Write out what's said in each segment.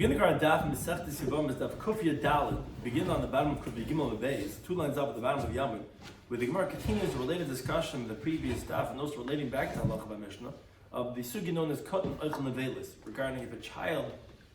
Begin the current Daf Mesechtes Yevamos Daf Kufya Daled. Begin on the bottom of Kufya Gimel Beis, 2 lines up at the bottom of Yommi, where the Gemara continues a related discussion in the previous Daf, and also relating back to Halacha by Mishnah, of the sugi known as Kotten Eichel Nevelis, regarding if a child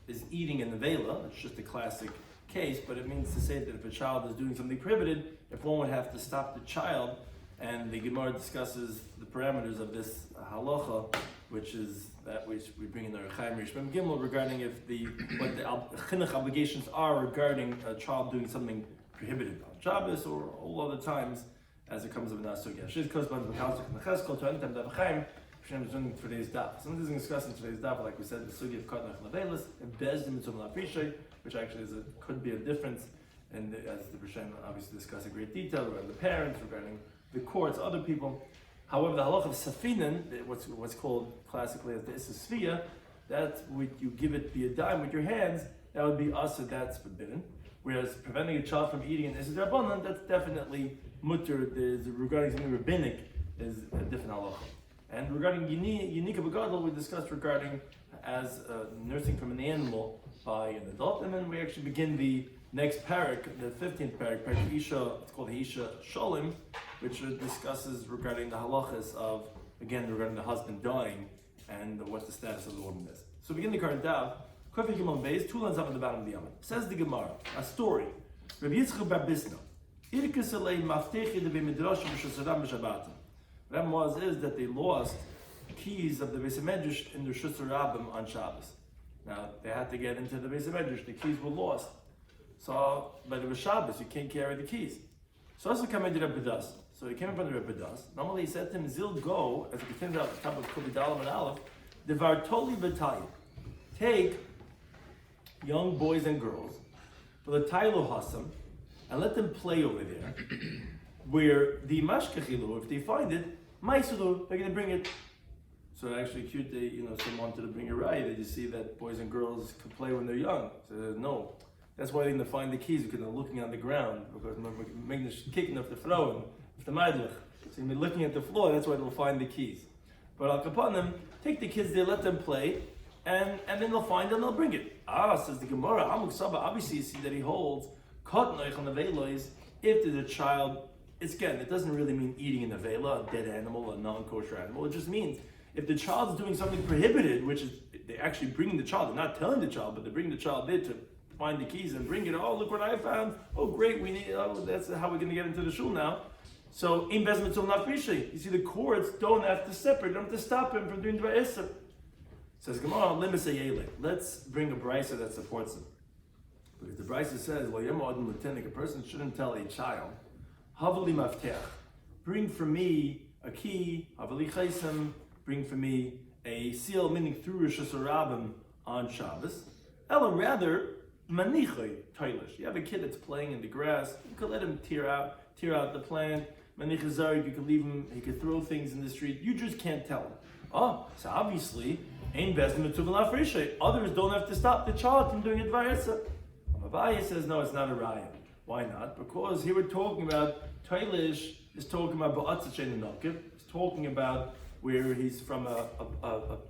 is eating a nevela. It's just a classic case, but it means to say that if a child is doing something prohibited, if one would have to stop the child, and the Gemara discusses the parameters of this halacha, which is that which we bring in the Rechaim Rishmem Gimel regarding what the chinuch obligations are regarding a child doing something prohibited on Shabbos or all other times as it comes of an asugya. She's corresponds with Hausach and Cheskel to anytime Daf Chaim. Hashem is doing today's daf. Something is discussed in today's daf, like we said, the sugi of Kotten Eichel Nevelis and Bezdim Mitzvah L'Aprishay, which actually could be a difference, and as the Hashem obviously discuss in great detail regarding the parents, regarding the courts, other people. However, the halach of safinen, what's called classically as the isasviya, that you give it the dime with your hands, that would be asa, that's forbidden. Whereas preventing a child from eating an isasrabanan, that's definitely mutter. Regarding something rabbinic is a different halacha. And regarding Yinika Begadol, we discussed regarding as nursing from an animal by an adult, and then we actually begin the next parak, the 15th parak Isha, it's called Isha Sholim, which discusses regarding the halachas of, again, regarding the husband dying and what the status of the woman is. So begin the current daf, Kofi Gimel Beis, 2 lines up at the bottom of the Yommi. Says the Gemara, a story. Rabbi Yitzchak bar Bisna, Irkes alei maftechi de b'midrash b'shasaram b'shabbatim. What happened is that they lost keys of the Beis Medrash in the Shus Rabbim on Shabbos. Now, they had to get into the Beis Medrash, the keys were lost. So, but it was Shabbos, you can't carry the keys. So also came into Rebbe Das. So he came in front of Rebbe Das. Normally he said to him, Zil go, as it continues out at the top of Kubi Dalam and Aleph, Devar Toli B'Tayim. Take young boys and girls, for the Tailu Hasam, and let them play over there, where the Mashkachilu, if they find it, Maisulu, they're going to bring it. So actually cute, someone wanted to bring it right, that you see that boys and girls can play when they're young. So no. That's why they're going to find the keys, because they're looking on the ground, because they're making the kicking of the throne, of the madlich. So you'll be looking at the floor, that's why they'll find the keys. But Al Kapanim, take the kids there, let them play, and then they'll find it and they'll bring it. Says the Gemara, Amuk Saba, obviously you see that he holds, Kotten Eichel Nevelis, if there's a child, it doesn't really mean eating a nevela, a dead animal, a non-kosher animal. It just means if the child's doing something prohibited, which is they're actually bringing the child, they're not telling the child, but they're bringing the child there to find the keys and bring it. Oh, look what I found. Oh, great, that's how we're going to get into the shul now. So, in Bez Mitzvah L'Aprishay, you see the courts don't have to separate, don't have to stop him from doing Dvar Eser. Says Gemara, let's bring a brisa that supports him. Because the brisa says, a person shouldn't tell a child, Havali Mafteach, bring for me a key, Havali Chaisem, bring for me a seal, meaning through Rosh Hashanah on Shabbos. Ella, rather, Manichay Toilish. You have a kid that's playing in the grass, you could let him tear out the plant. Manichay Zarig, you could leave him, he could throw things in the street. You just can't tell him. Oh, so obviously, Ein Bezdim Mitzvah L'Aprishay. Others don't have to stop the child from doing Dvar Eser. Abaye says, no, it's not a raya. Why not? Because here we're talking about, Toilish is talking about Ba'atzah Shein Nokev. It's talking about where he's from a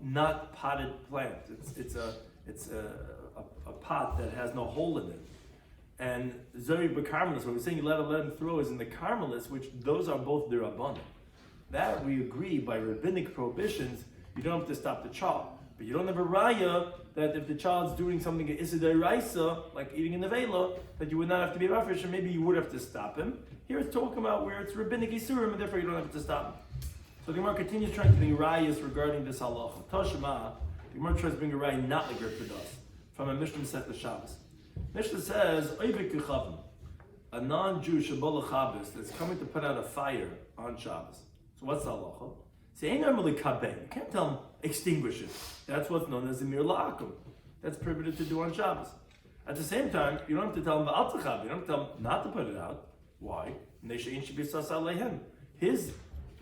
not potted plant. It's a pot that has no hole in it. And Zeri B'Karmelis, what we're saying you let him throw is in the Karmelis, which those are both D'Rabbanan. That we agree by rabbinic prohibitions, you don't have to stop the child. But you don't have a raya that if the child's doing something Issa D'Oraisa, like eating a nevela, that you would not have to be mafresh, and maybe you would have to stop him. Here it's talking about where it's rabbinic isurim, and therefore you don't have to stop him. So the Gemara continues trying to bring rayas regarding this halacha. Toshma, the Gemara tries to bring a raya not like Rebbe Das, from a Mishnah Masechta Shabbos. Mishnah says, a non-Jew Shabbat Shabbos that's coming to put out a fire on Shabbos. So what's the halacha? Say, ain't normally kabeh. You can't tell him extinguish it. That's what's known as a mir la'akum. That's prohibited to do on Shabbos. At the same time, you don't have to tell him ba'al tzachab. You don't have to tell him not to put it out. Why? His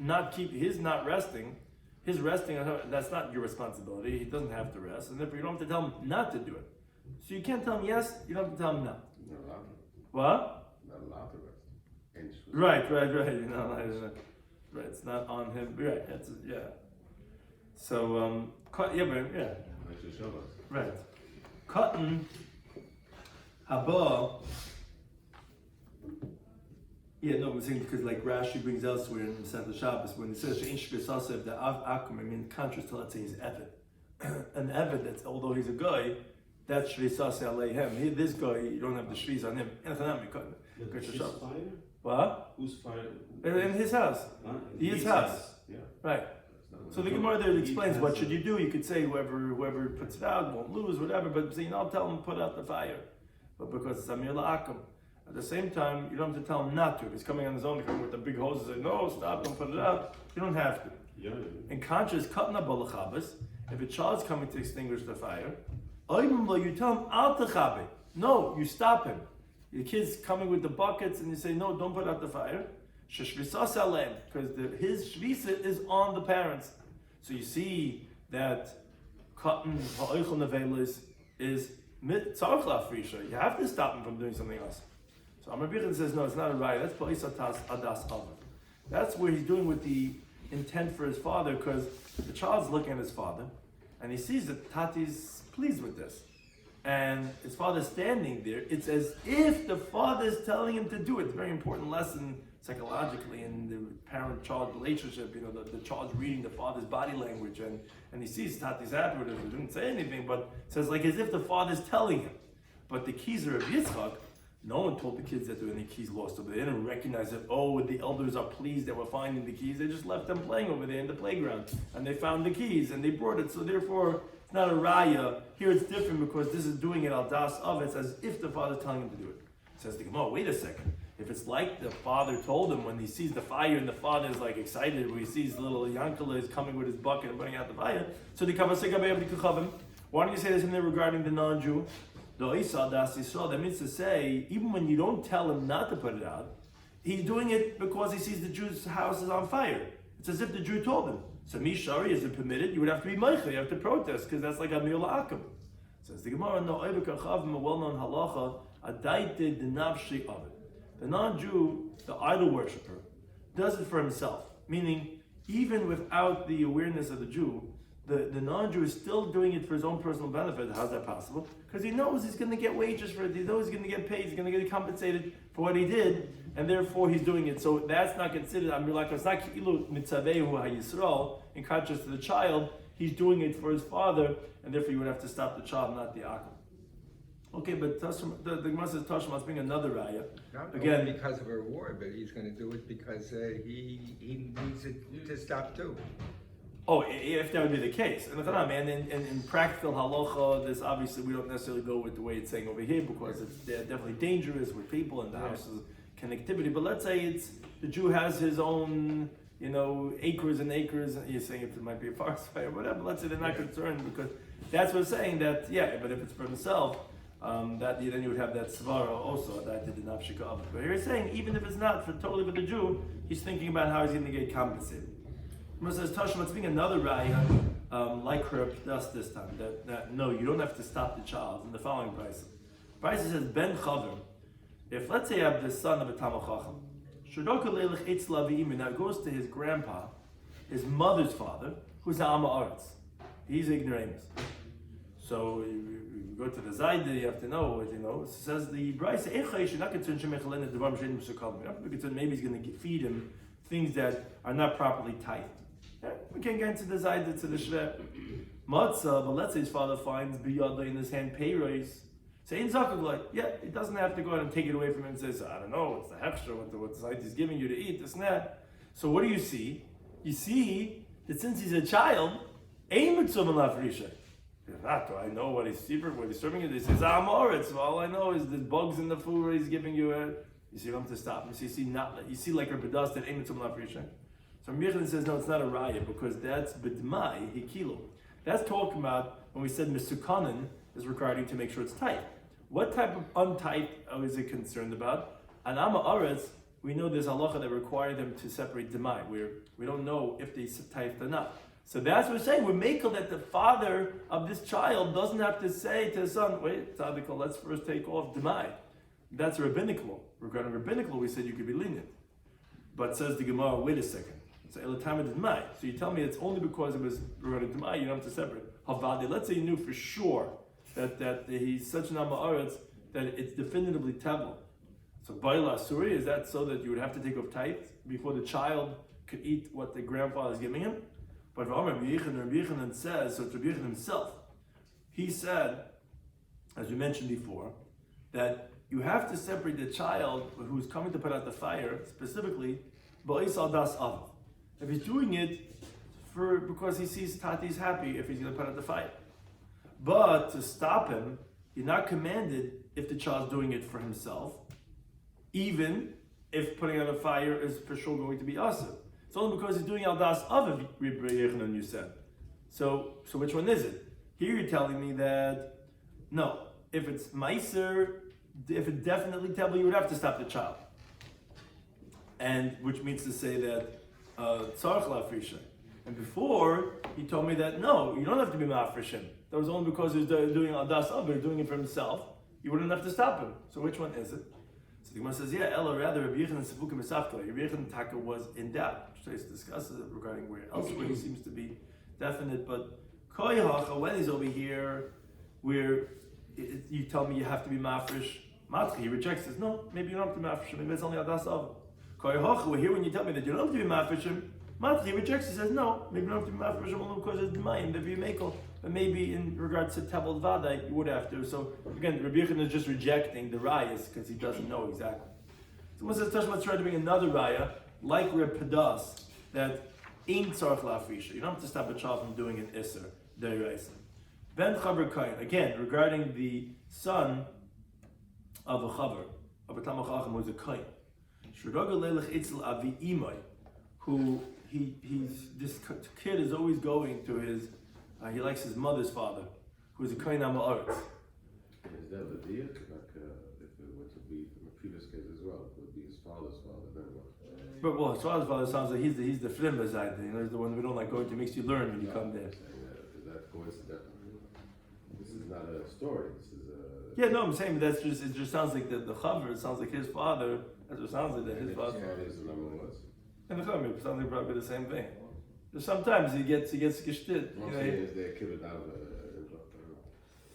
not resting, that's not your responsibility. He doesn't have to rest, and therefore you don't have to tell him not to do it. So you can't tell him yes, you don't have to tell him no. What? Not allowed to rest. Right. Right, it's not on him. Right, yeah. So, yeah. Right. Cotton haba. Yeah, no, I'm saying because like Rashi brings elsewhere in Masechet Shabbos when it says she'in shvisasev the av akum, I mean in contrast to let's say he's eved, an eved that's although he's a guy, that's shvisase aleihem. This guy you don't have the shvis on him. What? Who's fired? In his house. His house. Yeah. Right. So the Gemara there explains what should you do. You could say whoever puts it out won't lose, whatever. But don't tell him to put out the fire. But because it's Amir La'akum. At the same time, you don't have to tell him not to. If he's coming on his own, coming with the big hose and say, no, stop, don't put it out. You don't have to. Yeah. In contrast, Katna Balachabas, if a child's coming to extinguish the fire, you tell him, Al Techabe. No, you stop him. The kid's coming with the buckets and you say, no, don't put out the fire. Sheshvisas alem, because his shvisa is on the parents. So you see that Katan Ha'oichel Nevelis is tzarich la'afrisha. You have to stop him from doing something else. So Amar Bichin says, no, it's not a right. That's Pa'is Adas Avav. That's where he's doing with the intent for his father, because the child's looking at his father, and he sees that Tati's pleased with this. And his father's standing there. It's as if the father's telling him to do it. It's a very important lesson psychologically in the parent-child relationship. You know, the child's reading the father's body language, and he sees Tati's happy with it. He didn't say anything, but it says like as if the father's telling him. But the keys are of Yitzchak. No one told the kids that there were any keys lost over there. They didn't recognize that, the elders are pleased that we're finding the keys. They just left them playing over there in the playground. And they found the keys and they brought it. So therefore, it's not a raya. Here it's different because this is doing it al das of. It's as if the father's telling him to do it. Says the Gemara, wait a second. If it's like the father told him when he sees the fire and the father is like excited, when he sees little Yankala is coming with his bucket and putting out the fire, so the Kavasika, why don't you say this in there regarding the non-Jew? The Isa Das Yisrael, that means to say, even when you don't tell him not to put it out, he's doing it because he sees the Jew's house is on fire. It's as if the Jew told him. So Mishari, is it permitted? You would have to be Meicha, you have to protest, because that's like Amir La'akum. Says the Gemara, no, a well-known halacha, adaite the nafshi of it. The non-Jew, the idol worshiper, does it for himself. Meaning, even without the awareness of the Jew, the non-Jew is still doing it for his own personal benefit. How's that possible? Because he knows he's going to get wages for it. He knows he's going to get paid. He's going to get compensated for what he did, and therefore he's doing it. So that's not considered Amir La'akum. It's not ki'ilu mitzavehu ha'yisrael. In contrast to the child, he's doing it for his father, and therefore you would have to stop the child, not the akum. Okay, but the Gemara says Tashma must bring another raya. Not again only because of a reward, but he's going to do it because he needs it to stop too. Oh, if that would be the case. And in practical halacha, this obviously we don't necessarily go with the way it's saying over here because it's definitely dangerous with people and the house's connectivity. But let's say the Jew has his own, acres and acres. You're saying it might be a forest fire, whatever. Let's say they're not concerned because that's what it's saying that, but if it's for himself, then you would have that svara also, that did the nafshika of it. But here it's saying, even if it's not totally for the Jew, he's thinking about how he's going to get compensated. Says Tashma, it's being another raya, like her does this time, that no, you don't have to stop the child. In the following price. Price says, Ben Chaver, if let's say I have the son of a Talmid Chacham, Shadoka Leilach Eitz Lavi, now goes to his grandpa, his mother's father, who's a Amma Aretz. He's ignoramus. So you go to the Zayda, you have to know, it says the Bryce, you're not concerned, maybe he's going to feed him things that are not properly tight. We can't get into the Zayda, to the Shver. Matzah, but let's say his father finds Biyada in his hand payros. Say in Zakagla, he doesn't have to go out and take it away from him and says, I don't know, it's the hechsher, what the Zayda is giving you to eat, this and that. So what do you see? You see that since he's a child, Ein Mitzvah Lafrisha. Do I know what he's serving you? He says, Amoritz. So all I know is the bugs in the food where he's giving you it. You see, you don't have to stop. You see like Rabbi Doss that Ein Mitzvah Lafrisha. So Michelin says, no, it's not a raya because that's b'dmai hikilo. That's talking about when we said Mesukanan is regarding to make sure it's tight. What type of untight is it concerned about? An Amma Aretz, we know there's halacha that require them to separate dmai, where we don't know if they tight or not. So that's what we're saying. We're making that the father of this child doesn't have to say to his son, wait, Tzaddik, let's first take off dmai. That's rabbinical. Regarding rabbinical, we said you could be lenient. But says the Gemara, wait a second. So you tell me it's only because it was regarding Demai, you don't have to separate. Havadi, let's say you knew for sure that he's such an Amaretz that it's definitively tevel. So Baila Asuri, is that so that you would have to take off tithe before the child could eat what the grandfather is giving him? But Rabbi Yochanan says, so it's Rabbi Yochanan himself, he said, as we mentioned before, that you have to separate the child who's coming to put out the fire, specifically, Ba'is al das av. If he's doing it because he sees Tati's happy if he's going to put out the fire. But to stop him, you're not commanded if the child's doing it for himself, even if putting out a fire is for sure going to be awesome. It's only because he's doing al das av, Rabbi Yochanan, you said. So which one is it? Here you're telling me that, no, if it's meiser, if it definitely tevel, you would have to stop the child. And which means to say that tzarich la'afrisha. And before, he told me that no, you don't have to be ma'afrishim. That was only because he was doing al das av, but doing it for himself. You wouldn't have to stop him. So which one is it? So the Gemara says, yeah, Ella rather Rabbi Yochanan Sefukim Esafka. Rabbi Yochanan Taka was in doubt. Shtais discusses it regarding where elsewhere he seems to be definite, but Koi Hacha, when he's over here, where you tell me you have to be mafresh, Matchi, he rejects this. No, maybe you don't have to be mafresh. Maybe it's only adas av. Koi Hacha, we're here when you tell me that you don't have to be mafresh. Matchi, he rejects. He says no, maybe you don't have to be mafresh only because it's demayim, the v'mekel. But maybe in regards to Tebel Vadai, you would have to. So again, Rabbi Yochanan is just rejecting the rayas because he doesn't know exactly. So Moses Tashma tried to bring another raya, like Reb Padas, that in tzarich la'afrisha, you don't have to stop a child from doing an iser. Ben Chaber Kain, again, regarding the son of a Chaber, of a Talmid Chacham who was a Kain. Shiraga Leilach Itzel Avi Imai, who this kid is always going to his, he likes his mother's father, who is a Kain Ama'aretz. Is that the deal? Like, if it were to be in the previous case as well, it would be his father's father, then what? But well, his father's father sounds like he's the flimba side, you know, he's the one we don't like going to, makes you learn when you come there. Coincidental. This is not a story. This is a. Yeah, no, I'm saying it just sounds like the chaver. It sounds like his father. That's what it sounds like that his father. And the chaver sounds like probably the same thing. There's sometimes he gets geshtit. Mostly is they kill it out of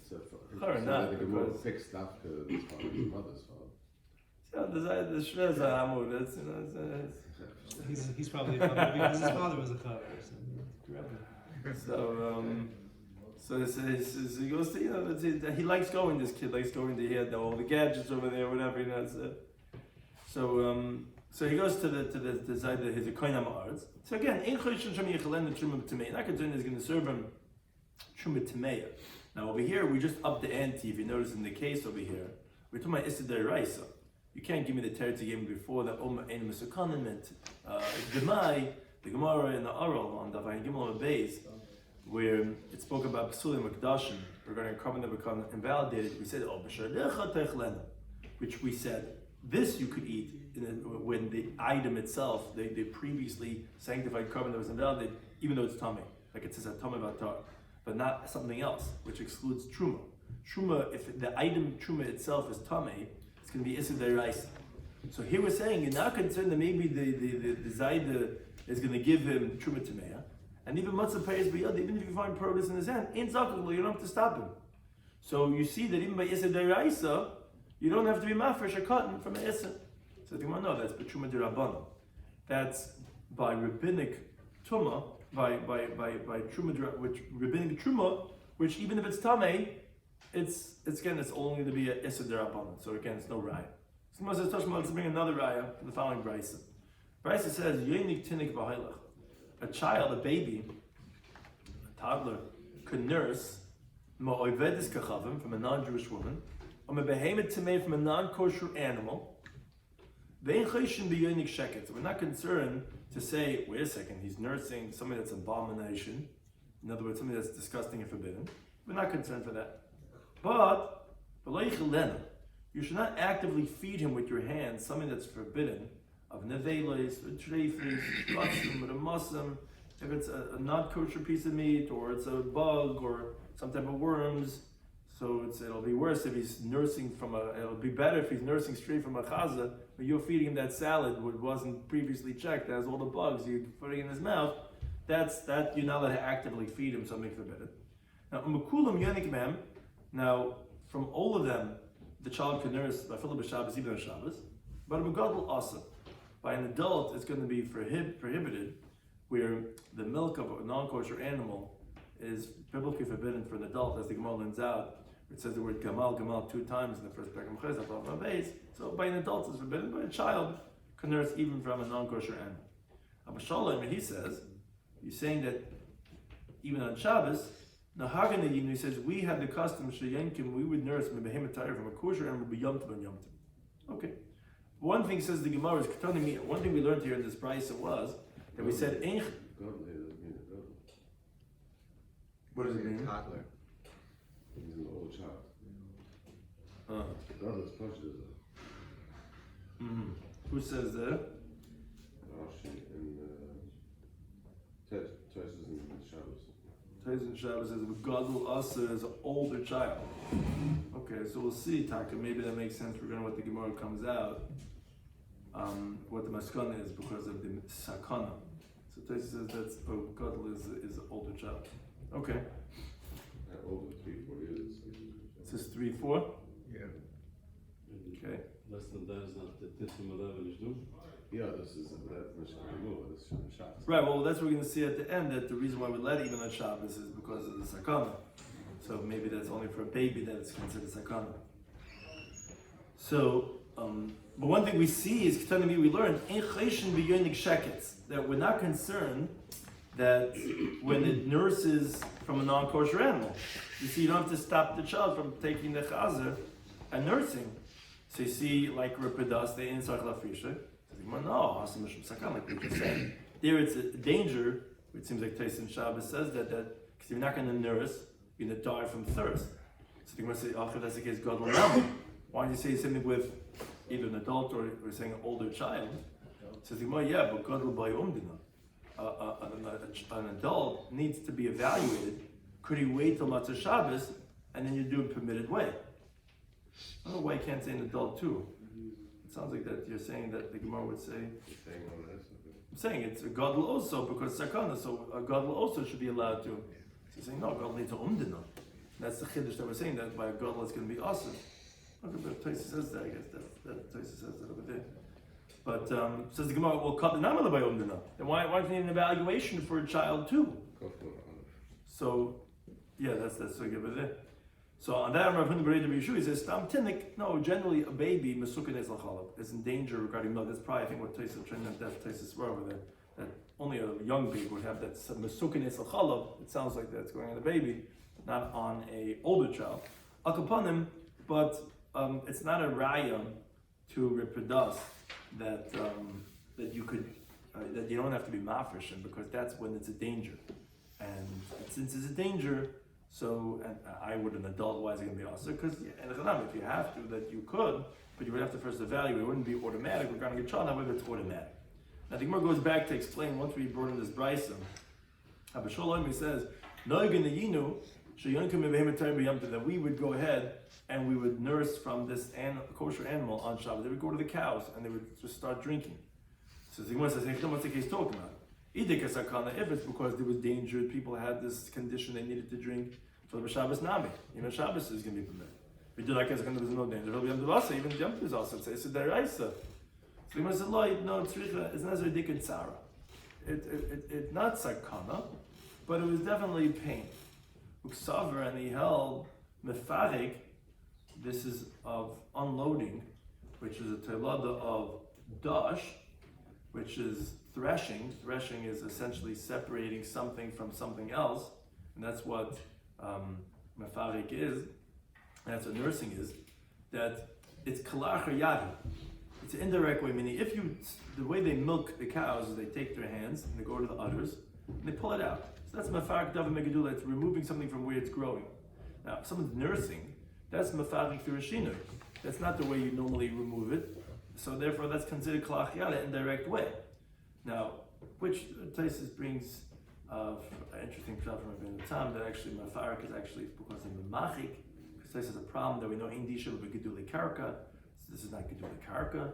the because fixed stuff to his mother's father. Yeah, the shvez amud. That's you know. He's probably a chaver because his father was a chaver. So he goes to, you know, he likes going, this kid likes going to, he had all the gadgets over there, whatever, you know, so he goes to the side that he's a koinam arts. So again, ein choishin shem yichalem the truma b'tamei. Not concerned he's going to serve him truma b'tamei. Now over here, we just up the ante. If you notice in the case over here, we're talking about issa deraisa. You can't give me the teretz you gave me before, that Oma ein mesukanim and Demai, the Gemara in the Aral on Daf Yomi Beis, where it spoke about Psulim Makdashim regarding a carbon that become invalidated. We said, oh, which we said, this you could eat when the item itself, they previously sanctified carbon that was invalidated, even though it's tummy, like it says at Tummy Vatar, but not something else, which excludes Truma. Truma, if the item Truma itself is tummy, it's going to be Issa Deraisa. So here we're saying, you're not concerned that maybe the Zaida is going to give him Truma Tameya. And even Matzah Payas B'yad, even if you find produce in his hand, ain't zakul, you don't have to stop him. So you see that even by Issa Deraisa, you don't have to be mafresh or cotton from an Issa. So you want to know that's B'Truma D'Rabbanan. That's by rabbinic Tumah, by Truma, which rabbinic Truma, which even if it's Tameh, it's only going to be a Issa D'Rabbanan. So again, it's no raya. So Moses Tashma, let's bring another raya from the following brisa. Brisa says, Yonik Tinik B'Hailach. A child, a baby, a toddler, could nurse ma'ovedis kachavim from a non-Jewish woman, or mebehemet tamei from a non-kosher animal. Vein chayshin b'yonik sheket. So we're not concerned to say, wait a second, he's nursing something that's abomination. In other words, something that's disgusting and forbidden. We're not concerned for that. But you should not actively feed him with your hands something that's forbidden. Of nevelos, with treifis, with a muslim, if it's a not kosher piece of meat, or it's a bug, or some type of worms, so it'll be worse if he's nursing it'll be better if he's nursing straight from a chaza, but you're feeding him that salad which wasn't previously checked, that has all the bugs, you're putting in his mouth, that you're not allowed to actively feed him something forbidden. Now, umukulam yonik mem, Now, from all of them, the child can nurse by Philip Shabbos, even on Shabbos, but a Megadol also. By an adult, it's going to be prohibited, where the milk of a non-kosher animal is biblically forbidden for an adult, as the Gemara lends out. It says the word gamal 2 times in the first paragraph. So by an adult, it's forbidden, but a child can nurse even from a non-kosher animal. Rabbi Shloimy, he says, you're saying that even on Shabbos, he says, we had the custom, we would nurse from a kosher animal, okay. One thing says the Gemara is, one thing we learned here in this brisa was that we said, what does it mean? Toddler. He's an old child. Who says that? Rashi and Tosis and Shabbos. Tosis and Shabbos says Gadol Asa is an older child. Okay, so we'll see, Taka. Maybe that makes sense. We're going to what the Gemara comes out, what the maskana is because of the sakana. So Tosis says that's Gadol is an older child. Okay. Over 3-4 years. It says 3-4. Yeah. Okay. Less than that is not the Titzim 11 is due. Yeah, this is Shabbos. Right, well, that's what we're going to see at the end, that the reason why we let even on Shabbos is because of the sakana. So maybe that's only for a baby that it's considered sakana. So, but one thing we see is, we learned, that we're not concerned that when it nurses from a non-kosher animal. You see, you don't have to stop the child from taking the chazer and nursing. So you see, like Ripidas, they inside lafisha. No, like we just said. There it's a danger. It seems like Tyson Shabbos says that because you're not going to nurse, you're going to die from thirst. So they're going to say, oh, that's the case, God will know. Why don't you say something with either an adult or we're saying an older child? So yeah, but God will buy umdina. An adult needs to be evaluated. Could he wait till Matzah Shabbos and then you do it permitted way? I don't know why you can't say an adult too. It sounds like that you're saying that the Gemara would say. I'm saying it's a gadol also because sakana, so a gadol also should be allowed to. So you're saying no, gadol needs a umdina. That's the chiddush that we're saying that by a gadol it's going to be awesome. Okay, but Taisa says that. I guess that Taisa says that over there. But says the Gemara, well, cut the namala by umdina. Then why do you need an evaluation for a child too? So yeah, that's so good over there. So on that, Rav Huna Berei Rabbi Yeshua, he says, "Stam tinnik." No, generally a baby mesukin es l'chalab is in danger regarding milk. That's probably I think what Taisa trained that Taisa swear over there. That only a young baby would have that mesukin es l'chalab. It sounds like that's going on a baby, not on a older child. Akapanim, but it's not a raya to reproduce that you could that you don't have to be mafreshin because that's when it's a danger, and since it's a danger. So, and I would an adult, why is it going to be also? Because if you have to, that you could, but you would have to first evaluate. It wouldn't be automatic regarding a child, however, it's automatic. Now, the Gemara goes back to explain, once we brought in this brisa, Rabbi Shloimy says, that we would go ahead and we would nurse from this kosher animal on Shabbat. They would go to the cows and they would just start drinking. So the Gemara says, what's the case talking about? If it's because there was danger, people had this condition they needed to drink for the Shabbos Nami. Even Shabbos is going to be permitted. We do like as there's no danger. Even the Yom is also it's a deraisa. So you must say, no, it's not a dik tzara. It's not sakana, but it was definitely pain. Uksaver, and he held mefarik. This is of unloading, which is a telada of dash, which is threshing. Threshing is essentially separating something from something else, and that's what mefarik is. And that's what nursing is. That it's kalach or yadu. It's an indirect way, meaning the way they milk the cows is they take their hands and they go to the udders and they pull it out. So that's mefarik davar megadula. It's removing something from where it's growing. Now, if someone's nursing, that's mefarik through a shiur. That's not the way you normally remove it. So therefore, that's considered kalach yada, indirect way. Now, which Taisus brings an interesting shot from Rabbi Tam that actually mefarik is actually because of the machik. Because Taisus has a problem that we know indisha with geduli karka. So this is not geduli karka.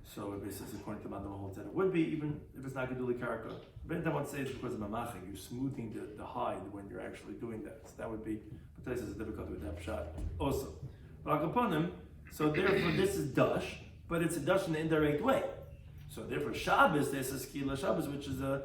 So it basically, according to Madam holds that it would be even if it's not geduli karka. Rabbi Tam would say it's because of the machik. You're smoothing the hide when you're actually doing that. So that would be. But this is a difficulty with that pshat also. But upon him, so therefore this is dash, but it's a dash in an indirect way. So therefore Shabbos, there's a skila Shabbos, which is a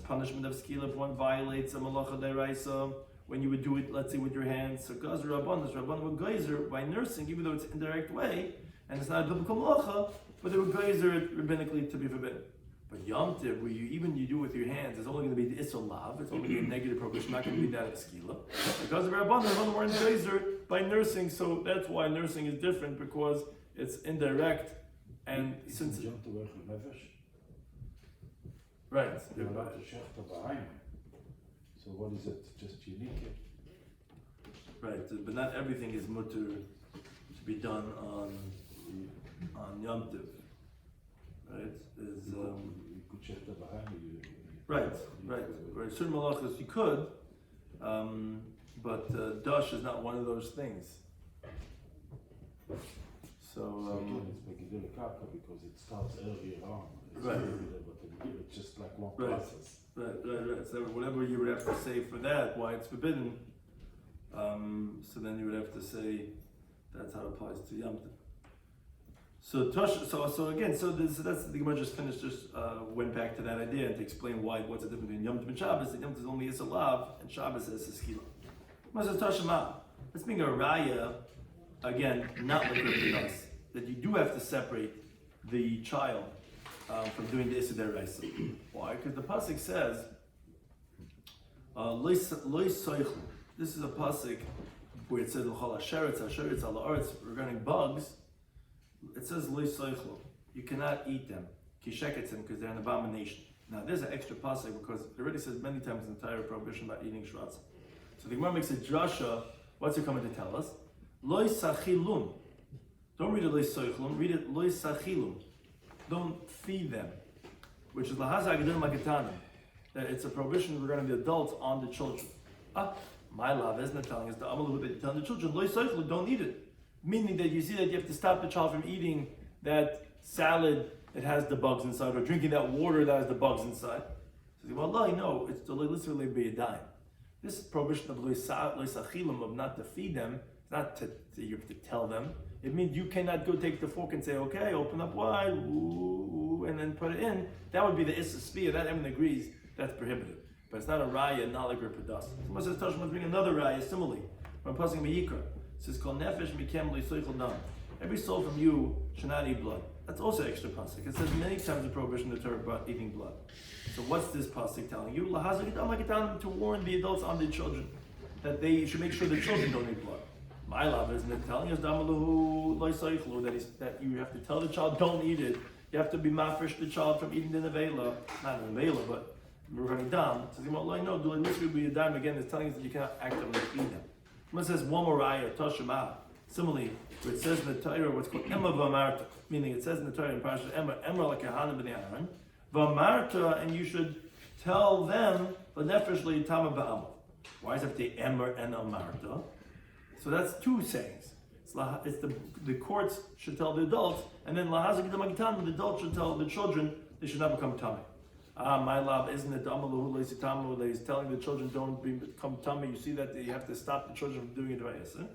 punishment of skila if one violates a malacha deraisa, when you would do it, let's say, with your hands. So Gazer Rabban would geyser by nursing, even though it's an indirect way, and it's not a biblical malacha, but they would geyser it rabbinically to be forbidden. But Yom Tov, where you do it with your hands, it's only going to be the Issur Lav, it's only going to be a negative prohibition, not going to be that of skila. Because of Rabban weren't geyser by nursing, so that's why nursing is different, because it's indirect, and since Yom Tov nefesh. right. So what is it? Just unique? Right, but not everything is mutter to be done on Yom Tov. Right? You could check the Bahami. Right. Certain malachas you could, but dash is not one of those things. So again, it's Megiddo Kaka because it starts earlier on. It's right. It's just like one Right. process. Right. So whatever you would have to say for that, why it's forbidden, so then you would have to say that's how it applies to Yom Tov. So again, that's the Gemara just finished. Went back to that idea and to explain what's the difference between Yom Tov and Shabbos. Yom Tov is only Issur Lav and Shabbos is Skila. Let's bring a raya again, not like us, that you do have to separate the child from doing the Issur Deraisa. Why? Because the pasuk says, "Lo soichlu." This is a pasuk where it says "L'chol hasheretz ala aretz" regarding bugs. It says "Lo soichlu." You cannot eat them, kisheketzim, because they're an abomination. Now there's an extra pasuk because it already says many times in the entire prohibition about eating shratza. So the Gemara makes a drasha. What's it coming to tell us? Lo sachilun. Don't read it lo soichlum. Read it lo sachilun. Don't feed them, which is lahaza agadim magatanim. That it's a prohibition regarding the adults on the children. My love isn't it telling us the amalu that you tell the children lo soichlu, don't eat it. Meaning that you see that you have to stop the child from eating that salad that has the bugs inside, or drinking that water that has the bugs inside. So well, no, it's the literally be a dime. This prohibition of lo sachilim, of not to feed them, it's not to you have to tell them. It means you cannot go take the fork and say, okay, open up wide, ooh, and then put it in. That would be the Issa Sphere. That everyone agrees that's prohibited. But it's not a raya, not like Ripadas. Someone says, Tosh must bring another raya, similarly. From Pasuk Meyikra. It says, Kol nefesh mikem leisoichel dam. Every soul from you should not eat blood. That's also extra pasuk. It says many times the prohibition in the Torah about eating blood. So what's this pasuk telling you? To warn the adults on the children that they should make sure the children don't eat blood. My love isn't it telling us that you have to tell the child don't eat it. You have to be mafresh the child from eating the nevela, not the nevela, but we're running down. It says no, doing this would be a dime again. It's telling us that you cannot actively feed them. It says one more ayah, Toshima. Similarly, where it says in the Torah what's called Emma Vamarta, meaning it says in the Torah in Parashat Emma like Kahana b'nei Aaron, Vamarta, and you should tell them l'nefesh le'itama ba'amal. Why does it have to be Emma and Amarta? So that's two sayings. It's the courts should tell the adults, and then the adults should tell the children they should not become tummy. My love, isn't it that he's telling the children don't become tummy? You see that you have to stop the children from doing it by Yisr.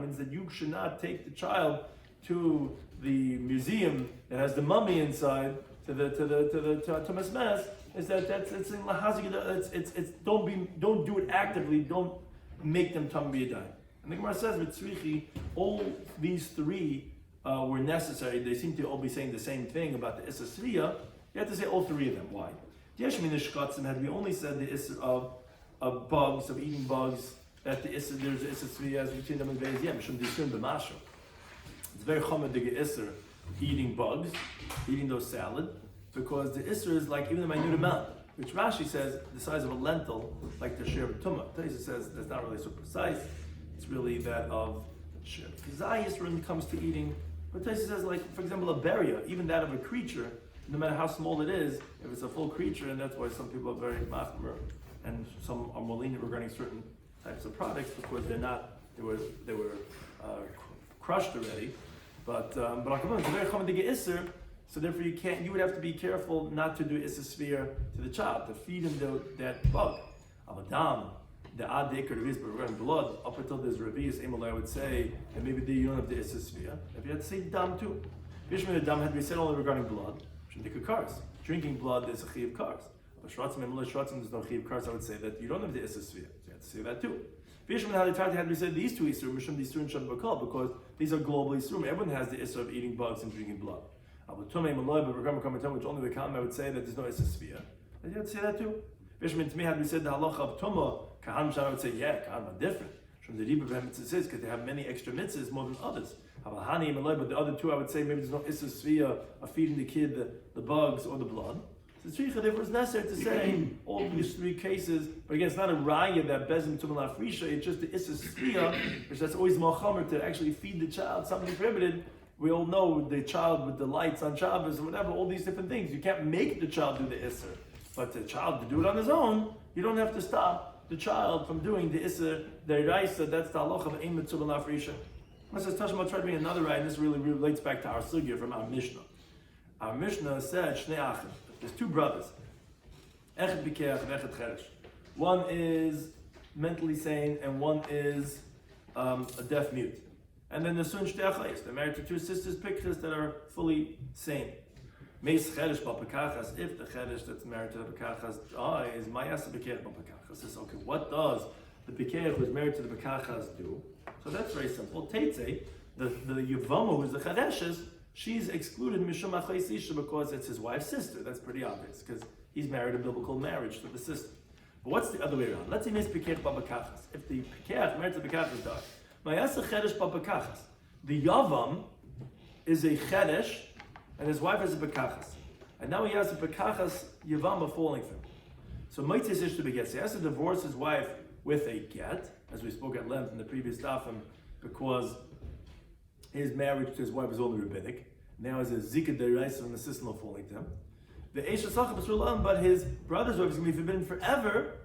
Means that you should not take the child to the museum that has the mummy inside to Mesmes. Is that it's in lahazig? It's don't do it actively. Don't make them tummy b'yadayim. And the Gemara says with tzrichi, all these three were necessary. They seem to all be saying the same thing about the Issa Sriya. You have to say all three of them. Why? Yeshmin Ishkatzim, had we only said the Issa of bugs, of eating bugs, that there's the Issa Sriya as between them and Beis Yem, Shum Disrim B'Masho. It's very common to get Issa eating bugs, eating those salad, because the Issa is like even the minute amount, which Rashi says the size of a lentil, like the share of tumah. Taisa says that's not really so precise. It's really that of Kazayis when it comes to eating. But Taisa says, like, for example, a beria, even that of a creature, no matter how small it is, if it's a full creature, and that's why some people are very machmer, and some are more lenient regarding certain types of products because they were crushed already. But it's very common to get isser, so therefore you would have to be careful not to do isser sphere to the child, to feed him that bug. Abadam, the ad dekar revis, but regarding blood, up until there's revis, Emalai would say that maybe you don't have the issa svia. If you had to say dam too. Bishman the dam had to be said only regarding blood. Shemdika cars. Drinking blood is a chi of cars. But shratzim and malay shratzim there's no chi of cars. I would say that you don't have the issa svia. So you have to say that too. Bishman had to be said these two isurim, mishum the isurim shad bakal, because these are global isurim. Everyone has the issa of eating bugs and drinking blood. But regarding Kamatam, which only the Kama would say that there's no issa svia. And you have to say that too. Bishman to me had we said the halacha of Tumah, Kahan Shana would say, yeah, Kahan are different. From the Rebbe mitzvahs because they have many extra mitzvahs more than others. But the other two I would say maybe there's no issa svia of feeding the kid the bugs or the blood. So tzricha therefore is necessary to say all these three cases, but again it's not a raya that bezim tumah lafrisha, it's just the issa svia, which that's always malchamer to actually feed the child something prohibited. We all know the child with the lights on Shabbos or whatever, all these different things. You can't make the child do the issa. But the child to do it on his own, you don't have to stop the child from doing the issa, the iraisa. That's the halacha of ein mitzvah lafrisha. Says Tashma tried to bring another right, and this really relates back to our sugya from our Mishnah. Our Mishnah said shnei achim. There's two brothers. Echad bikeach and echad cheresh. One is mentally sane, and one is a deaf mute. And then the son shtei achayis. They're married to two sisters, pictures that are fully sane. Meis cheresh b'pekachas, if the cheresh that's married to the pekachas is mayasa b'keach b'pekachas. Says, okay, what does the b'keach who's married to the pekachas do? So that's very simple. Teitze, the Yevamo who's the chadeshes, she's excluded mishum achayis isha because it's his wife's sister. That's pretty obvious because he's married a biblical marriage to the sister. But what's the other way around? Let's say meis b'keach b'pekachas. If the pekach married to the pekachas dies, mayasa cheresh b'pekachas. The Yavam is a cheresh. And his wife is a bekachas. And now he has a bekachas Yevama falling for him. So Maitis ish to beget. So he has to divorce his wife with a get, as we spoke at length in the previous dafim, because his marriage to his wife is only rabbinic. Now he's a zika deraisa from the sister-in-law falling to him. The Eisha Sacha B'Sulam, but his brother's wife is going to be forbidden forever.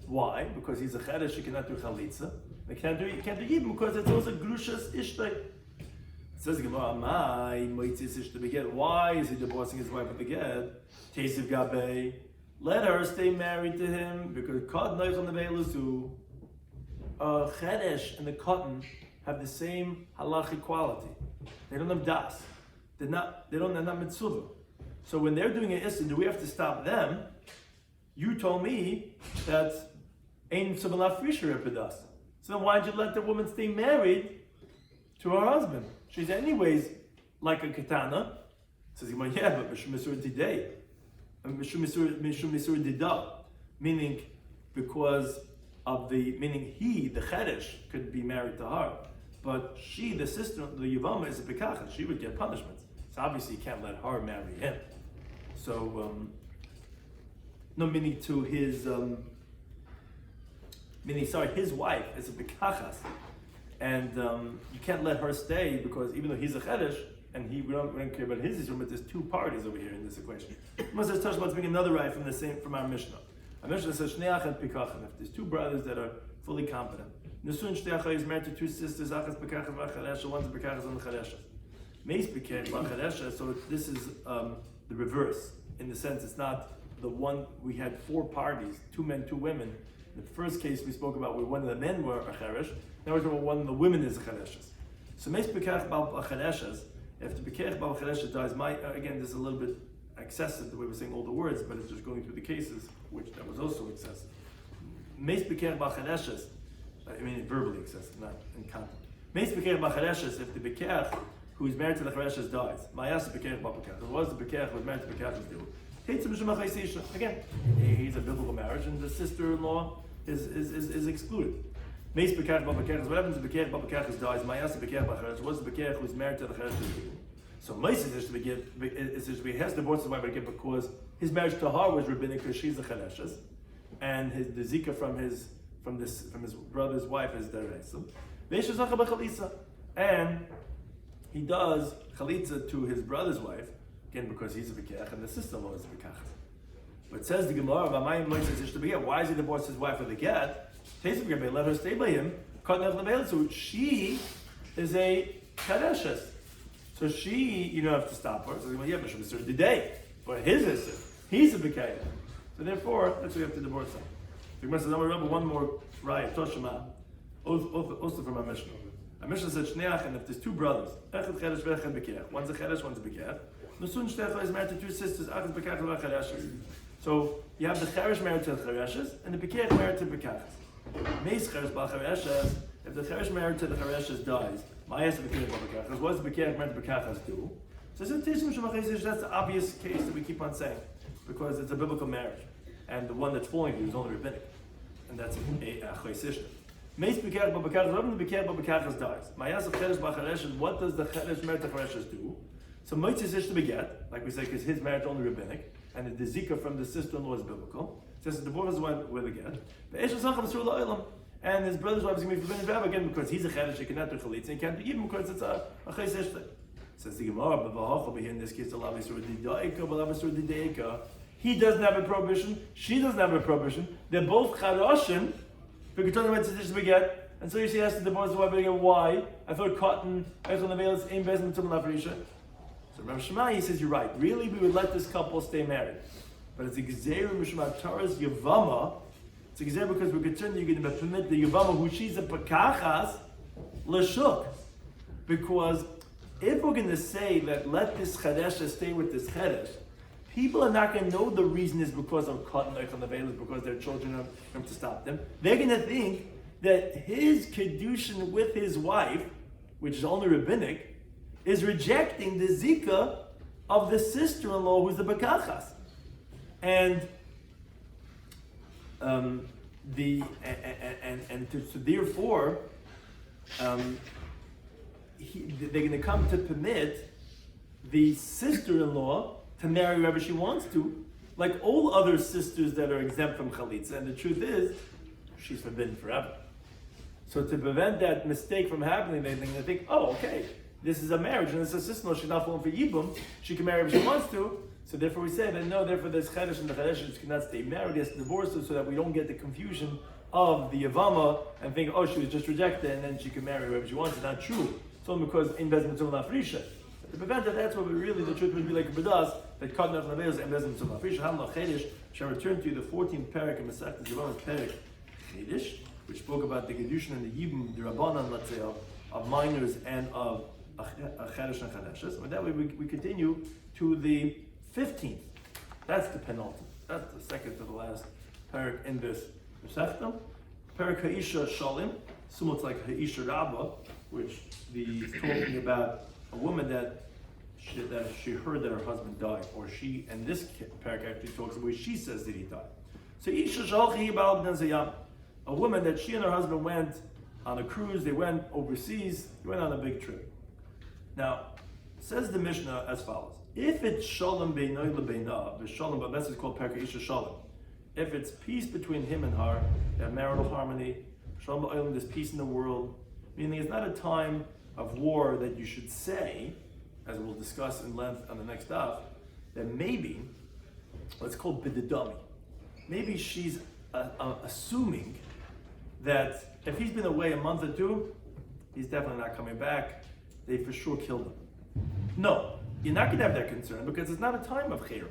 Why? Because he's a cheresh, he cannot do chalitza. He can't do yibum because it's also grushas ishtay. Says the Gemara, why is he divorcing his wife with the get? Tesiv Gabe, let her stay married to him because Kod Noichel Neveluzu, Cheresh and the cotton have the same halachic quality. They don't have das. They're not mitzvah. So when they're doing an issa, do we have to stop them? You told me that ain't mitzvah lafrisha repedas. So then why did you let the woman stay married to her husband? She's anyways like a katana. Says he, yeah, but mishum misur didei, mishum misur dida, meaning because of he, the cheresh, could be married to her, but she, the sister, the Yevama, is a pekacha. She would get punishments. So obviously you can't let her marry him. So no, meaning to his his wife is a pekachas. And you can't let her stay because even though he's a cheresh and we don't care about his issue, but there's two parties over here in this equation. Moses touched about bring another right from our Mishnah. Our Mishnah says shnei achad pikachim. If there's two brothers that are fully competent, Nesun shtei achad is married to two sisters. Achas pikachim v'charesha. One's pikachim and charesha. Meis pikachim v'charesha. So this is the reverse in the sense it's not the one we had four parties, two men, two women. The first case we spoke about where one of the men were a cheresh. Now we're talking about one of the women is a chereshes. So meis bekach bal chereshes. If the bekach bal chereshes dies, again this is a little bit excessive the way we're saying all the words, but it's just going through the cases, which that was also excessive. Meis bekach bal chereshes. I mean verbally excessive, not in content. Meis bekach bal chereshes. If the bekach who is married to the chereshes dies, mayas bekach bal bekach. What does the bekach who is married to the bekach do? Again, he's a biblical marriage, and the sister-in-law is excluded. Meis bekach bal bekach. What happens if bekach bal bekach dies? Mayas bekach bal cheresh. What does the bekach who is married to the cheresh do? So Meis he has divorced his wife again because his marriage to her was rabbinic because she's the chereshes, and the zika from his brother's wife is dereisa. And he does chalitza to his brother's wife again because he's a bekach and the sister-in-law is a bekach. But it says the Gemara, why is he divorced his wife with a get? Let her stay by him. So she is a chereshes. So you don't have to stop her. So yeah, but she's the day. But he's a bekach. So therefore, that's why you have to divorce him. The Gemara says, one more Right, Toshima. Also from our Mishnah. Our Mishnah said, Shneach, and if there's two brothers, Echad Chedesh v'Echad Bekech, one's a Chedesh, one's a Bekech. Nusun Shtecha is married to two sisters, Echad Bekech and Chereshes. So you have the Cheresh married to the Chereshes, and the Bekech married to the Bekechas. Meis Cheresh Bal Chereshes, if the Cheresh married to the Chereshes dies, Ma'ayas Bekech Bal Bekechas, what does the Bekech married to the Bekechas do? So that's the obvious case that we keep on saying, because it's a biblical marriage. And the one that's falling to is only rabbinic. And that's a Chayesishna. Meis Bekech Bal Bekechas, Rabbi the Bekech Bal Bekechas dies. Ma'ayas Cheresh Bal Chereshes, what does the Cheresh married to Chereshes do? So Moitzes Ish to beget, like we say, because his marriage is only rabbinic, and the zika from the sister-in-law is biblical. It says the divorce is with the get. And his brother's wife is going to be forbidden forever again because he's a chedesh, he cannot do chalitza, and he can't do even because it's a chayes ishta. Says the Gemara, but v'hacha in this case, the lavisur didaika, lavisur didaika. He doesn't have a prohibition, she doesn't have a prohibition. They're both charashim, but Ketan Moitzes Ish to beget, and so you see he has to divorce the wife again. Why? I thought cotton, echel nevelis, ein bezim tum lafrisha. So Rabbi Shloimy says, you're right. Really, we would let this couple stay married. But it's Gzeir Mishmat Torah's Yevama. It's Gzeir because we're concerned you're going to permit the Yevama, who she's a Pakachas, Lashuk. Because if we're going to say that let this Chadesha stay with this Chedesh, people are not going to know the reason is because of cotton, Eichel Nevelis, because their children are going to stop them. They're going to think that his Kedushin with his wife, which is only rabbinic, is rejecting the zika of the sister-in-law who's the bekachas, and so therefore they're going to come to permit the sister-in-law to marry whoever she wants to, like all other sisters that are exempt from chalitza. And the truth is, she's forbidden forever. So to prevent that mistake from happening, they think, oh, okay. This is a marriage, and it's a sister-in-law, she's not falling for Yibum, she can marry if she wants to, so therefore we say that no, therefore there's Chedesh, and the Chedesh cannot stay married, he has to divorce her, so that we don't get the confusion of the Yevama, and think, oh, she was just rejected, and then she can marry whoever she wants. It's not true. It's only because in Bezim Tzum Lafrisha. To prevent that, that's what we really, the truth would be like B'das, that Kadna of Naveos and Bezim Tzum Lafrisha, Hamla Chedesh, shall return to you the 14th parak in Mesechta Yevamos parak Chedesh, which spoke about the Kedushin and the Yibum, the Rabbanan, let's say, of minors and of a Chedesh and Chadeshes. With that way, we continue to the 15th. That's the penultimate. That's the second to the last parak in this Mesechta. Parak Ha'isha Shalim, somewhat like Ha'isha Rabbah, which is talking about a woman that she heard that her husband died, or she, and this parak actually talks about where she says that he died. So Isha Shalchi Ba'al B'nei Zayam, a woman that she and her husband went on a cruise, they went overseas, they went on a big trip. Now, says the Mishnah as follows: if it's shalom beinoi lebeina, the shalom, but that's called Perka Isha Shalom. If it's peace between him and her, they have marital harmony, shalom ba'olam, there's peace in the world, meaning it's not a time of war that you should say, as we'll discuss in length on the next daf, that maybe, what's called bididami, maybe she's assuming that if he's been away a month or two, he's definitely not coming back. They for sure killed him. No, you're not going to have that concern because it's not a time of chayr.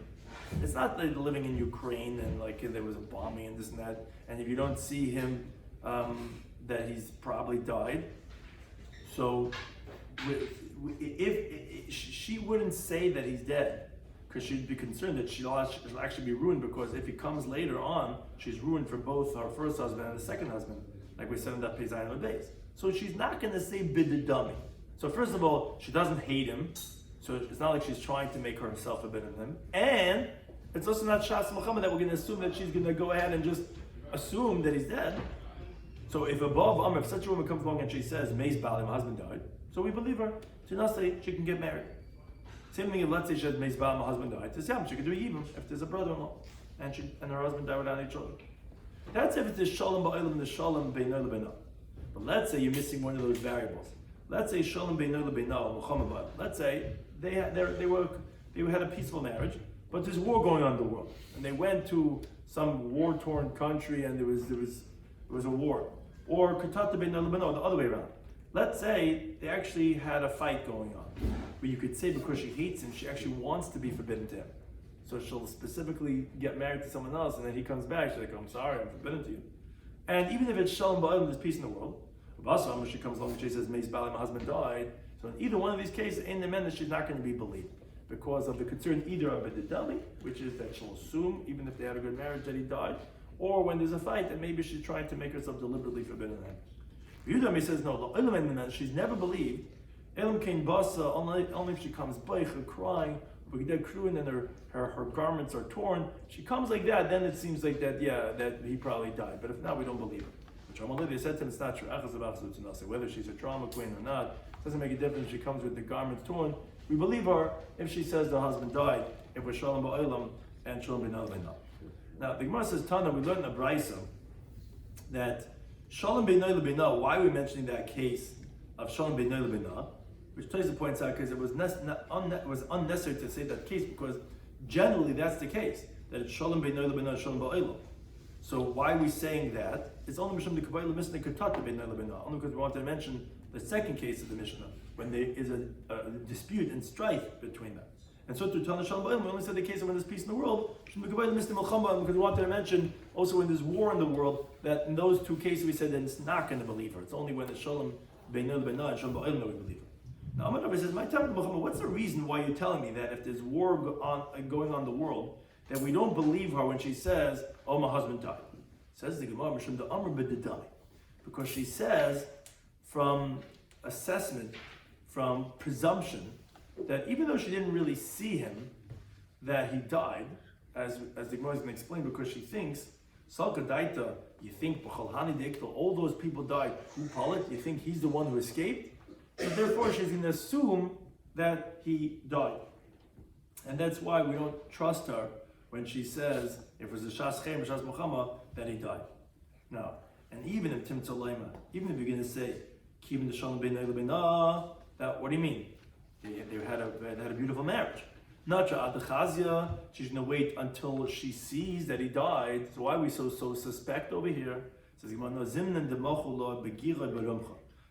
It's not like living in Ukraine and like there was a bombing and this and that, and if you don't see him, that he's probably died. So, if she wouldn't say that he's dead, because she'd be concerned that she'll actually be ruined, because if he comes later on, she's ruined for both her first husband and the second husband, like we said in that Peizayin Lebeis. So she's not going to say bididami. So first of all, she doesn't hate him, so it's not like she's trying to make herself forbidden him. And it's also not Shas Muhammad that we're going to assume that she's going to go ahead and just assume that he's dead. So if if such a woman comes along and she says, Meis Bali, my husband died, so we believe her. She not say she can get married. Same thing if let's say she says, Meis Bali, my husband died, she can do a Yibum if there's a brother-in-law and her husband died without any children. That's if it's the Shalom Ba'olam, the Shalom Beinah Lebeina. But let's say you're missing one of those variables. Let's say Shalom Beinah Lebeina, Muhammad. Let's say they had a peaceful marriage, but there's war going on in the world, and they went to some war-torn country, and there was a war. Or Katata Beinah Lebeina, the other way around. Let's say they actually had a fight going on, but you could say because she hates him, she actually wants to be forbidden to him. So she'll specifically get married to someone else, and then he comes back, she's like, oh, I'm sorry, I'm forbidden to you. And even if it's Shalom Ba'olam, there's peace in the world. Basam, when she comes along and she says, Meis Bali, my husband died. So in either one of these cases, in the men, she's not going to be believed. Because of the concern either of B'didami, which is that she'll assume, even if they had a good marriage, that he died, or when there's a fight, that maybe she's trying to make herself deliberately forbidden to him. Yudami says, no, she's never believed. Elam came basa, only if she comes baicha, crying, and then her garments are torn. She comes like that, then it seems like that, that he probably died. But if not, we don't believe her. They said to him, it's not true. Whether she's a drama queen or not, doesn't make a difference. She comes with the garments torn. We believe her if she says the husband died, if we're Shalom Ba'olam and Shalom B'nal B'nal. Now, the Gemara says, Tana, we learned in the Brisa that Shalom B'nal B'nal, why are we mentioning that case of Shalom B'nal B'nal? Which Taisa points out because it was unnecessary to say that case because generally that's the case, that it's Shalom B'nal B'nal, Shalom Ba'olam. So why are we saying that? It's only Mishum the Kabbalah Mishnah Ketata B'nal B'nal, only because we want to mention the second case of the Mishnah, when there is a dispute and strife between them. And so to Tana Shalom Ba'olam, we only said the case of when there's peace in the world, because we wanted to mention also when there's war in the world, that in those two cases we said that it's not going to believe her. It's only when it's Shalom B'nal B'nal and Shalom Ba'olam that we believe her. Now, Amar Rabbi says, my Talmud Muhammad, what's the reason why you're telling me that if there's war going on in the world, that we don't believe her when she says, oh, my husband died? Says the Gemara, Mishum the Amr B'didami. Because she says, from assessment, from presumption, that even though she didn't really see him, that he died, as the Gemara is going to explain, because she thinks, Salka Daita, you think, all those people died, who Palit, you think he's the one who escaped? So therefore she's going to assume that he died. And that's why we don't trust her when she says, if it was a Shas Chem, Shas Muhammad, that he died. Now, and even if Tim Tzalaima, even if you're going to say, Kibin the Shalom B'nai L'B'nah, that, what do you mean? They had a beautiful marriage. Nacha Adachazia, she's going to wait until she sees that he died. So why are we so suspect over here? It says,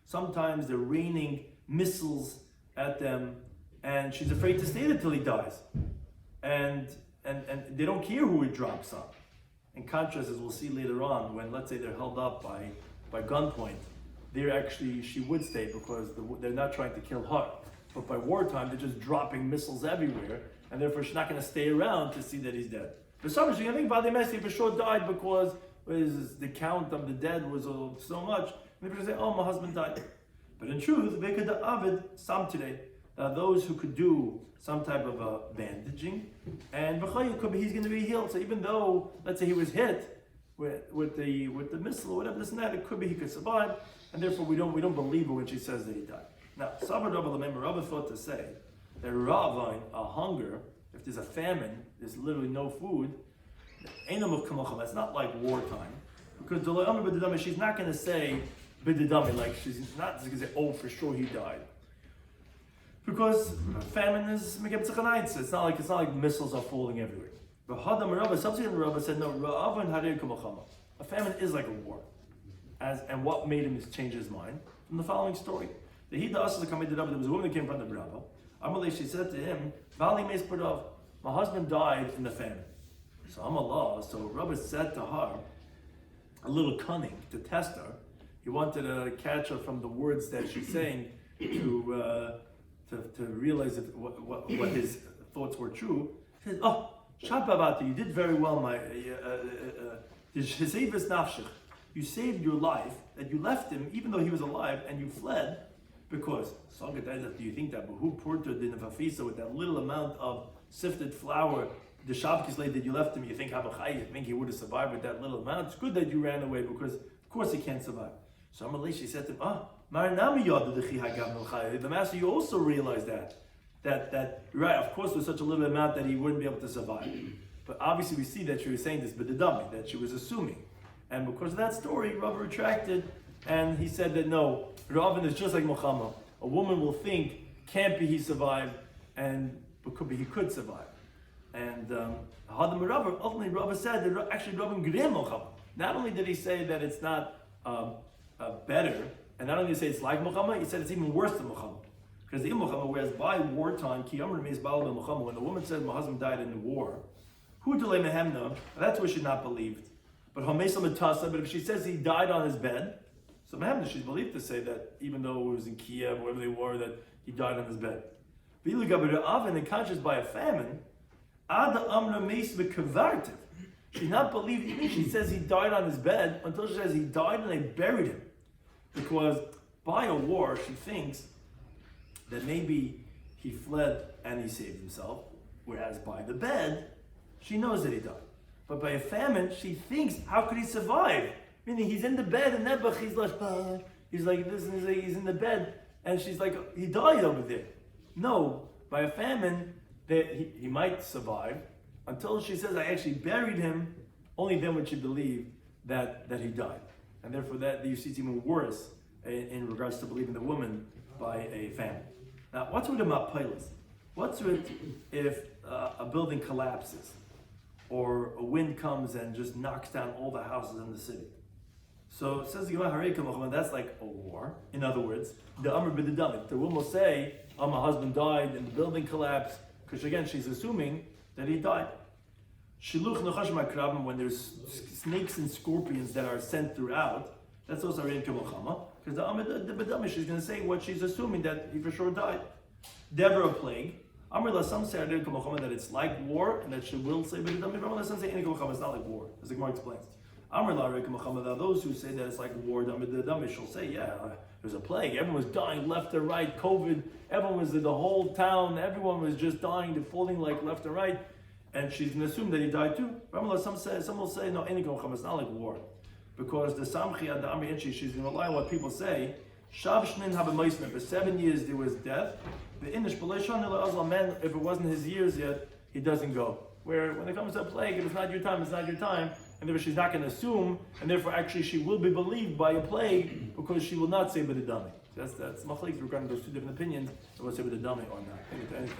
sometimes they're raining missiles at them, and she's afraid to stay there till he dies. And they don't care who he drops on. In contrast, as we'll see later on, when let's say they're held up by gunpoint, she would stay because they're not trying to kill her. But by wartime, they're just dropping missiles everywhere, and therefore she's not going to stay around to see that he's dead. For some reason, I think Vali Messi for sure died because the count of the dead was so much. And they say, oh, my husband died. But in truth, they could avid some today. Those who could do some type of bandaging, and could be he's going to be healed. So even though, let's say he was hit with the missile or whatever this and that, it could be he could survive, and therefore we don't believe her when she says that he died. Now, Sabbath Rabbi thought to say that Ravine, a hunger, if there's a famine, there's literally no food. That's not like wartime, because she's not going to say b'didami, like she's not going to say, oh, for sure he died. Because famine is megabtzachanaitz. It's not like missiles are falling everywhere. But Hadam Rabba, subsequent Rabba said, no, Ra'avan harir k'malchama. A famine is like a war. And what made him change his mind? From the following story. The Hida Asla Kamid Rabba, there was a woman that came in front of Rabba. Amalei, she said to him, Vali Meis Padav, my husband died in the famine. So Amalah, so Rabba said to her, a little cunning, to test her. He wanted to catch her from the words that she's saying to realize what his thoughts were true. He said, oh, Shabbat, you did very well, my you saved your life, that you left him even though he was alive and you fled, because do you think that with that little amount of sifted flour, the Shabbat that you left him, you think he would have survived with that little amount? It's good that you ran away because of course he can't survive. So Amalei, she said to him, the master, you also realized that right, of course, with such a little amount that he wouldn't be able to survive. But obviously, we see that she was saying this, but the dummy, that she was assuming. And because of that story, Rav retracted, and he said that no, Ravin is just like Muhammad. A woman will think, can't be he survived, but could be he could survive. And ultimately, Rav said that actually Ravin Grim Muhammad. Not only did he say that it's not better, and not only did he say it's like Muhammad, he said it's even worse than Muhammad. Because the Muhammad, whereas by wartime, when the woman said my husband died in the war, that's where she's not believed. But if she says he died on his bed, so she's believed to say that even though it was in Kiev, wherever they were, that he died on his bed. And conscious by a famine, she's not believed, even she says he died on his bed, until she says he died and they buried him. Because by a war, she thinks that maybe he fled and he saved himself, whereas by the bed, she knows that he died. But by a famine, she thinks, how could he survive? Meaning he's in the bed and Nebuch, he's like this, and he's in the bed, and she's like, he died over there. No, by a famine, that he might survive, until she says, I actually buried him, only then would she believe that he died. And therefore that you see it's even worse in regards to believing the woman by a famine. Now, what's with the Mapilas? What's with if a building collapses, or a wind comes and just knocks down all the houses in the city? So it says that's like a war. In other words, the Amr b'didam. The woman will say, "Oh, my husband died and the building collapsed," because again she's assuming that he died. Shiluch nechashim hakrabim, when there's snakes and scorpions that are sent throughout, that's also rein k'mochama, because the Amr b'didam, she's going to say what she's assuming, that he for sure died. Deborah plague. Amr la, some say rein k'mochama, that it's like war and that she will say b'didam. But some say rein k'mochama, it's not like war, as the Gemara explains. Amr la rein k'mochama, those who say that it's like war, she'll say, yeah, there's a plague. Everyone was dying left and right. COVID. Everyone was in the whole town. Everyone was just dying, falling like left and right. And she's going to assume that he died too. Some will say, no, it's not like war. Because the Samchi at the Amri Inchi, she's going to rely on what people say. Shav Shnin Habemoisne, for 7 years there was death. The Inish B'leishon Azal, man, if it wasn't his years yet, he doesn't go. Where when it comes to a plague, if it's not your time, it's not your time. And therefore she's not going to assume, and therefore actually she will be believed by a plague, because she will not say B'didami. That's Machlik regarding those two different opinions, of whether say B'didami or not. Anything.